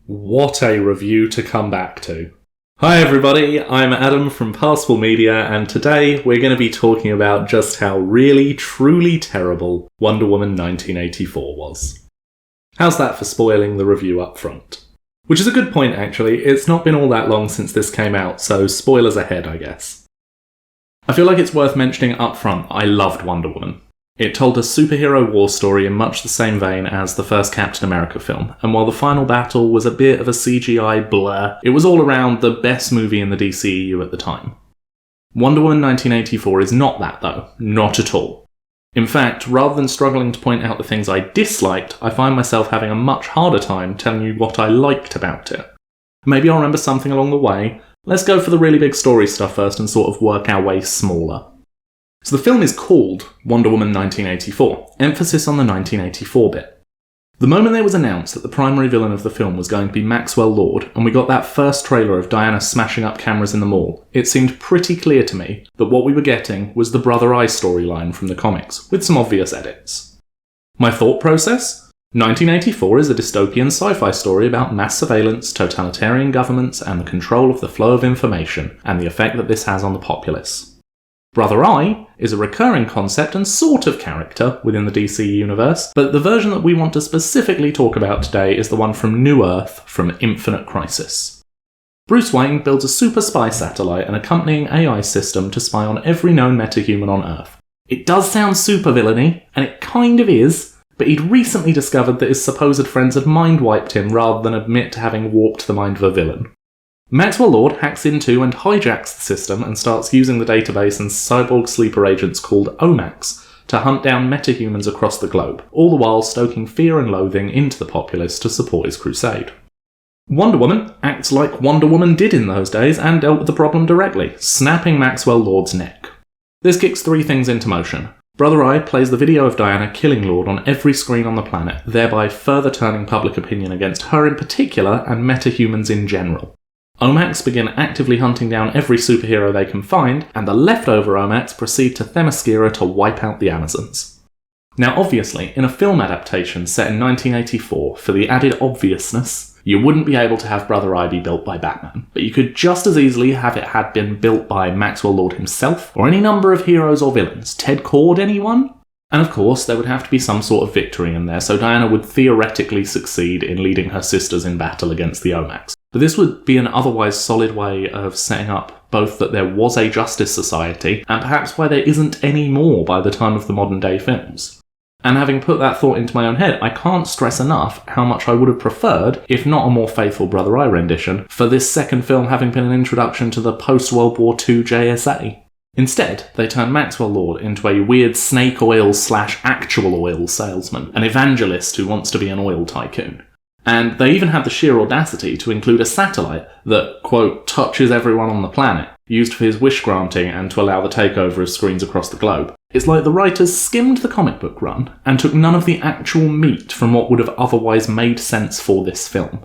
What a review to come back to. Hi everybody, I'm Adam from Passable Media, and today we're going to be talking about just how really, truly terrible Wonder Woman 1984 was. How's that for spoiling the review up front? Which is a good point actually, it's not been all that long since this came out, so spoilers ahead I guess. I feel like it's worth mentioning up front, I loved Wonder Woman. It told a superhero war story in much the same vein as the first Captain America film, and while the final battle was a bit of a CGI blur, it was all around the best movie in the DCEU at the time. Wonder Woman 1984 is not that though, not at all. In fact, rather than struggling to point out the things I disliked, I find myself having a much harder time telling you what I liked about it. Maybe I'll remember something along the way. Let's go for the really big story stuff first and sort of work our way smaller. So the film is called Wonder Woman 1984, emphasis on the 1984 bit. The moment it was announced that the primary villain of the film was going to be Maxwell Lord, and we got that first trailer of Diana smashing up cameras in the mall, it seemed pretty clear to me that what we were getting was the Brother Eye storyline from the comics, with some obvious edits. My thought process? 1984 is a dystopian sci-fi story about mass surveillance, totalitarian governments, and the control of the flow of information, and the effect that this has on the populace. Brother Eye is a recurring concept and sort of character within the DC universe, but the version that we want to specifically talk about today is the one from New Earth from Infinite Crisis. Bruce Wayne builds a super spy satellite and accompanying AI system to spy on every known metahuman on Earth. It does sound super villainy, and it kind of is, but he'd recently discovered that his supposed friends had mind-wiped him rather than admit to having warped the mind of a villain. Maxwell Lord hacks into and hijacks the system and starts using the database and cyborg sleeper agents called OMACs to hunt down metahumans across the globe, all the while stoking fear and loathing into the populace to support his crusade. Wonder Woman acts like Wonder Woman did in those days and dealt with the problem directly, snapping Maxwell Lord's neck. This kicks three things into motion. Brother Eye plays the video of Diana killing Lord on every screen on the planet, thereby further turning public opinion against her in particular and metahumans in general. OMACs begin actively hunting down every superhero they can find, and the leftover OMACs proceed to Themyscira to wipe out the Amazons. Now obviously, in a film adaptation set in 1984, for the added obviousness, you wouldn't be able to have Brother Eye be built by Batman, but you could just as easily have it had been built by Maxwell Lord himself, or any number of heroes or villains. Ted Kord, anyone? And of course, there would have to be some sort of victory in there, so Diana would theoretically succeed in leading her sisters in battle against the OMACs. But this would be an otherwise solid way of setting up both that there was a Justice Society, and perhaps why there isn't any more by the time of the modern day films. And having put that thought into my own head, I can't stress enough how much I would have preferred, if not a more faithful Brother Eye rendition, for this second film having been an introduction to the post-World War II JSA. Instead, they turn Maxwell Lord into a weird snake oil / actual oil salesman, an evangelist who wants to be an oil tycoon. And they even had the sheer audacity to include a satellite that, quote, touches everyone on the planet, used for his wish granting and to allow the takeover of screens across the globe. It's like the writers skimmed the comic book run and took none of the actual meat from what would have otherwise made sense for this film.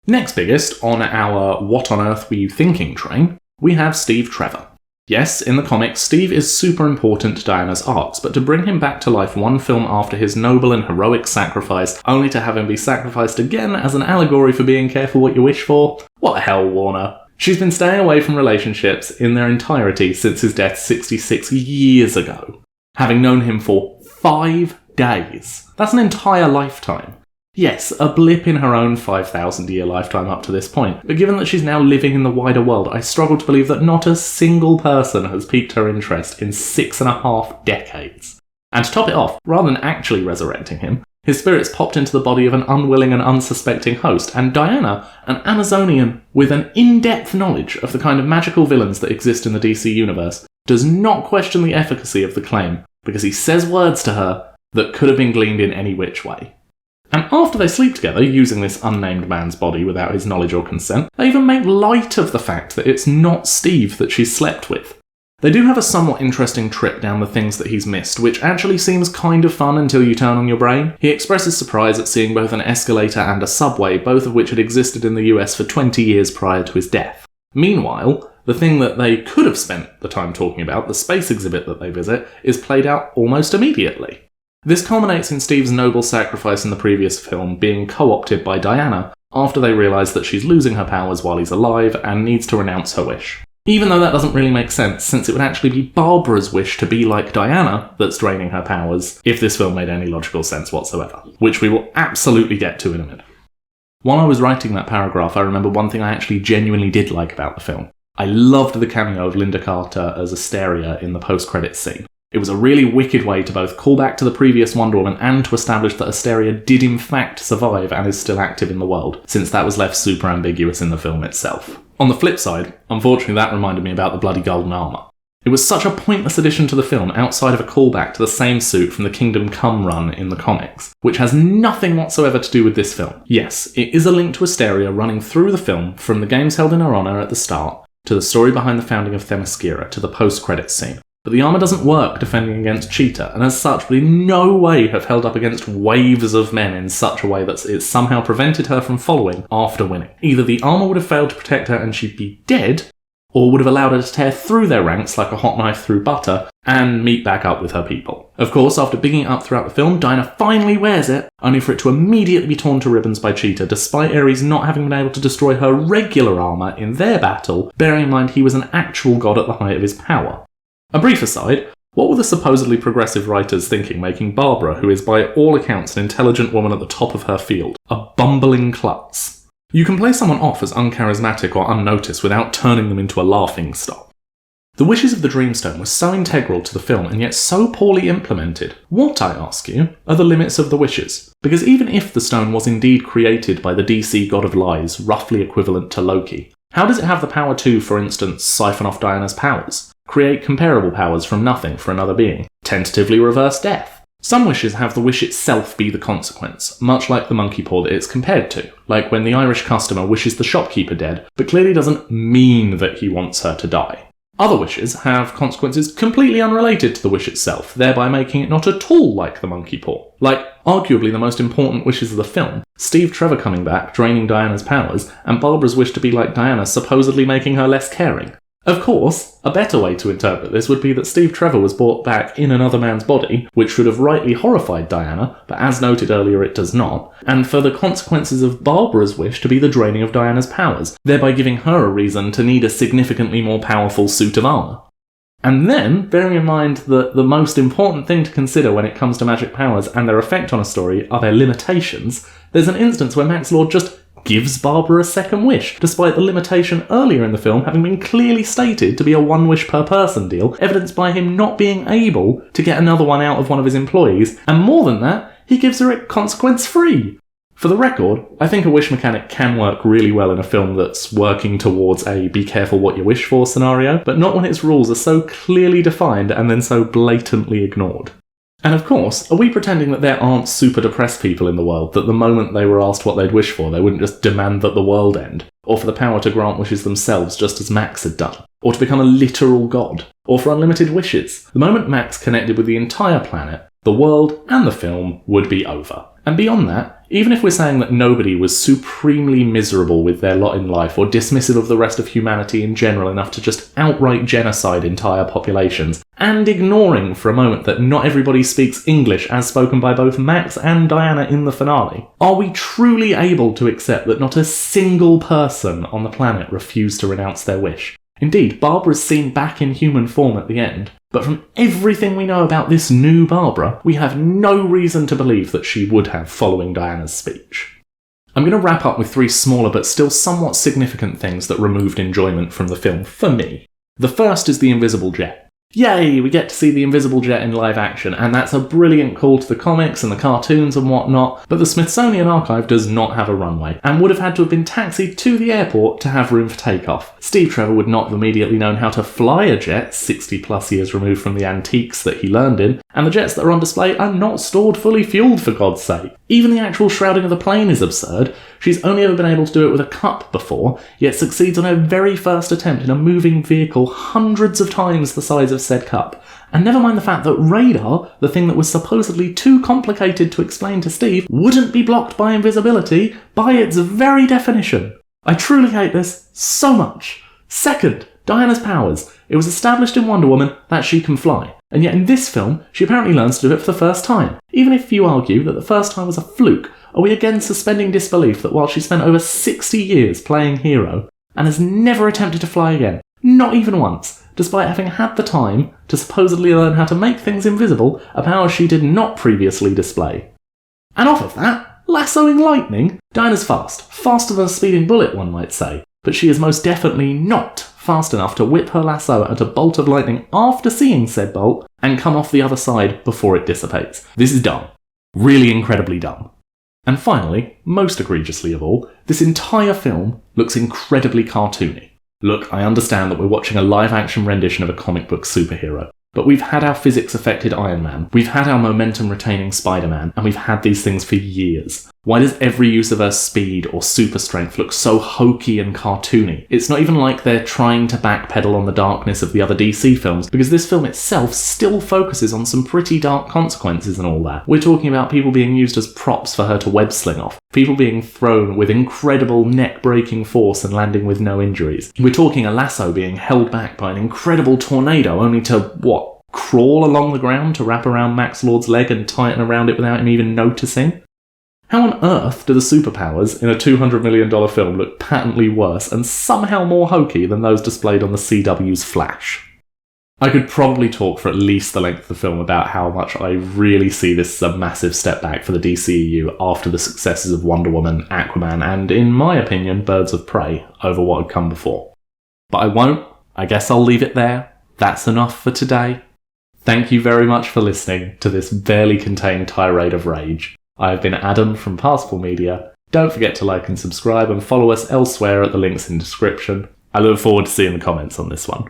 Next biggest on our what on earth were you thinking train, we have Steve Trevor. Yes, in the comics, Steve is super important to Diana's arcs, but to bring him back to life one film after his noble and heroic sacrifice, only to have him be sacrificed again as an allegory for being careful what you wish for? What the hell, Warner? She's been staying away from relationships in their entirety since his death 66 years ago, having known him for 5 days. That's an entire lifetime. Yes, a blip in her own 5,000-year lifetime up to this point, but given that she's now living in the wider world, I struggle to believe that not a single person has piqued her interest in 6.5 decades. And to top it off, rather than actually resurrecting him, his spirits popped into the body of an unwilling and unsuspecting host, and Diana, an Amazonian with an in-depth knowledge of the kind of magical villains that exist in the DC universe, does not question the efficacy of the claim, because he says words to her that could have been gleaned in any which way. And after they sleep together, using this unnamed man's body without his knowledge or consent, they even make light of the fact that it's not Steve that she's slept with. They do have a somewhat interesting trip down the things that he's missed, which actually seems kind of fun until you turn on your brain. He expresses surprise at seeing both an escalator and a subway, both of which had existed in the US for 20 years prior to his death. Meanwhile, the thing that they could have spent the time talking about, the space exhibit that they visit, is played out almost immediately. This culminates in Steve's noble sacrifice in the previous film being co-opted by Diana, after they realise that she's losing her powers while he's alive and needs to renounce her wish. Even though that doesn't really make sense, since it would actually be Barbara's wish to be like Diana that's draining her powers, if this film made any logical sense whatsoever, which we will absolutely get to in a minute. While I was writing that paragraph, I remember one thing I actually genuinely did like about the film. I loved the cameo of Linda Carter as Asteria in the post-credits scene. It was a really wicked way to both call back to the previous Wonder Woman and to establish that Asteria did in fact survive and is still active in the world, since that was left super ambiguous in the film itself. On the flip side, unfortunately that reminded me about the bloody golden armour. It was such a pointless addition to the film outside of a callback to the same suit from the Kingdom Come run in the comics, which has nothing whatsoever to do with this film. Yes, it is a link to Asteria running through the film from the games held in her honour at the start, to the story behind the founding of Themyscira, to the post-credits scene. But the armour doesn't work defending against Cheetah, and as such would in no way have held up against waves of men in such a way that it somehow prevented her from following after winning. Either the armour would have failed to protect her and she'd be dead, or would have allowed her to tear through their ranks like a hot knife through butter and meet back up with her people. Of course, after bigging it up throughout the film, Diana finally wears it, only for it to immediately be torn to ribbons by Cheetah, despite Ares not having been able to destroy her regular armour in their battle, bearing in mind he was an actual god at the height of his power. A brief aside, what were the supposedly progressive writers thinking making Barbara, who is by all accounts an intelligent woman at the top of her field, a bumbling klutz? You can play someone off as uncharismatic or unnoticed without turning them into a laughingstock. The wishes of the Dreamstone were so integral to the film and yet so poorly implemented. What, I ask you, are the limits of the wishes? Because even if the stone was indeed created by the DC god of lies, roughly equivalent to Loki, how does it have the power to, for instance, siphon off Diana's powers? Create comparable powers from nothing for another being? Tentatively reverse death? Some wishes have the wish itself be the consequence, much like the monkey paw that it's compared to, like when the Irish customer wishes the shopkeeper dead, but clearly doesn't mean that he wants her to die. Other wishes have consequences completely unrelated to the wish itself, thereby making it not at all like the monkey paw. Like, arguably the most important wishes of the film, Steve Trevor coming back, draining Diana's powers, and Barbara's wish to be like Diana supposedly making her less caring. Of course, a better way to interpret this would be that Steve Trevor was brought back in another man's body, which should have rightly horrified Diana, but as noted earlier it does not, and for the consequences of Barbara's wish to be the draining of Diana's powers, thereby giving her a reason to need a significantly more powerful suit of armour. And then, bearing in mind that the most important thing to consider when it comes to magic powers and their effect on a story are their limitations, there's an instance where Max Lord just gives Barbara a second wish, despite the limitation earlier in the film having been clearly stated to be a one wish per person deal, evidenced by him not being able to get another one out of one of his employees, and more than that, he gives her it consequence-free. For the record, I think a wish mechanic can work really well in a film that's working towards a be careful what you wish for scenario, but not when its rules are so clearly defined and then so blatantly ignored. And of course, are we pretending that there aren't super depressed people in the world, that the moment they were asked what they'd wish for, they wouldn't just demand that the world end? Or for the power to grant wishes themselves, just as Max had done? Or to become a literal god? Or for unlimited wishes? The moment Max connected with the entire planet, the world and the film would be over. And beyond that, even if we're saying that nobody was supremely miserable with their lot in life or dismissive of the rest of humanity in general enough to just outright genocide entire populations, and ignoring for a moment that not everybody speaks English as spoken by both Max and Diana in the finale, are we truly able to accept that not a single person on the planet refused to renounce their wish? Indeed, Barbara's seen back in human form at the end, but from everything we know about this new Barbara, we have no reason to believe that she would have following Diana's speech. I'm going to wrap up with 3 smaller but still somewhat significant things that removed enjoyment from the film for me. The first is the invisible jet. Yay, we get to see the invisible jet in live action, and that's a brilliant call to the comics and the cartoons and whatnot, but the Smithsonian Archive does not have a runway, and would have had to have been taxied to the airport to have room for takeoff. Steve Trevor would not have immediately known how to fly a jet 60 plus years removed from the antiques that he learned in, and the jets that are on display are not stored fully fueled for God's sake. Even the actual shrouding of the plane is absurd. She's only ever been able to do it with a cup before, yet succeeds on her very first attempt in a moving vehicle hundreds of times the size of said cup. And never mind the fact that radar, the thing that was supposedly too complicated to explain to Steve, wouldn't be blocked by invisibility by its very definition. I truly hate this so much. Second, Diana's powers. It was established in Wonder Woman that she can fly, and yet in this film, she apparently learns to do it for the first time. Even if you argue that the first time was a fluke, Are we again suspending disbelief that while she spent over 60 years playing hero and has never attempted to fly again, not even once, despite having had the time to supposedly learn how to make things invisible, a power she did not previously display? And off of that, lassoing lightning? Diana's fast. Faster than a speeding bullet, one might say. But she is most definitely not fast enough to whip her lasso at a bolt of lightning after seeing said bolt and come off the other side before it dissipates. This is dumb. Really incredibly dumb. And finally, most egregiously of all, this entire film looks incredibly cartoony. Look, I understand that we're watching a live-action rendition of a comic book superhero, but we've had our physics-affected Iron Man, we've had our momentum-retaining Spider-Man, and we've had these things for years. Why does every use of her speed or super strength look so hokey and cartoony? It's not even like they're trying to backpedal on the darkness of the other DC films, because this film itself still focuses on some pretty dark consequences and all that. We're talking about people being used as props for her to web sling off, people being thrown with incredible neck-breaking force and landing with no injuries. We're talking a lasso being held back by an incredible tornado only to, crawl along the ground to wrap around Max Lord's leg and tighten around it without him even noticing? How on earth do the superpowers in a $200 million film look patently worse and somehow more hokey than those displayed on the CW's Flash? I could probably talk for at least the length of the film about how much I really see this as a massive step back for the DCEU after the successes of Wonder Woman, Aquaman, and, in my opinion, Birds of Prey over what had come before. But I won't. I guess I'll leave it there. That's enough for today. Thank you very much for listening to this barely contained tirade of rage. I have been Adam from Passable Media. Don't forget to like and subscribe and follow us elsewhere at the links in the description. I look forward to seeing the comments on this one.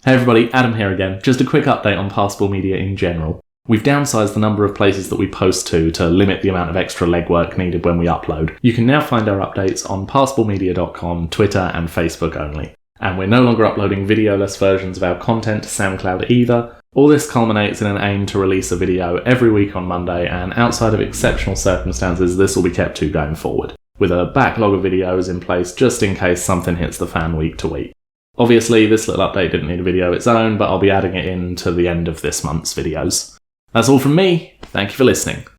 Hey everybody, Adam here again. Just a quick update on Passable Media in general. We've downsized the number of places that we post to limit the amount of extra legwork needed when we upload. You can now find our updates on passablemedia.com, Twitter and Facebook only. And we're no longer uploading video-less versions of our content to SoundCloud either. All this culminates in an aim to release a video every week on Monday, and outside of exceptional circumstances, this will be kept to going forward, with a backlog of videos in place just in case something hits the fan week to week. Obviously, this little update didn't need a video of its own, but I'll be adding it in to the end of this month's videos. That's all from me. Thank you for listening.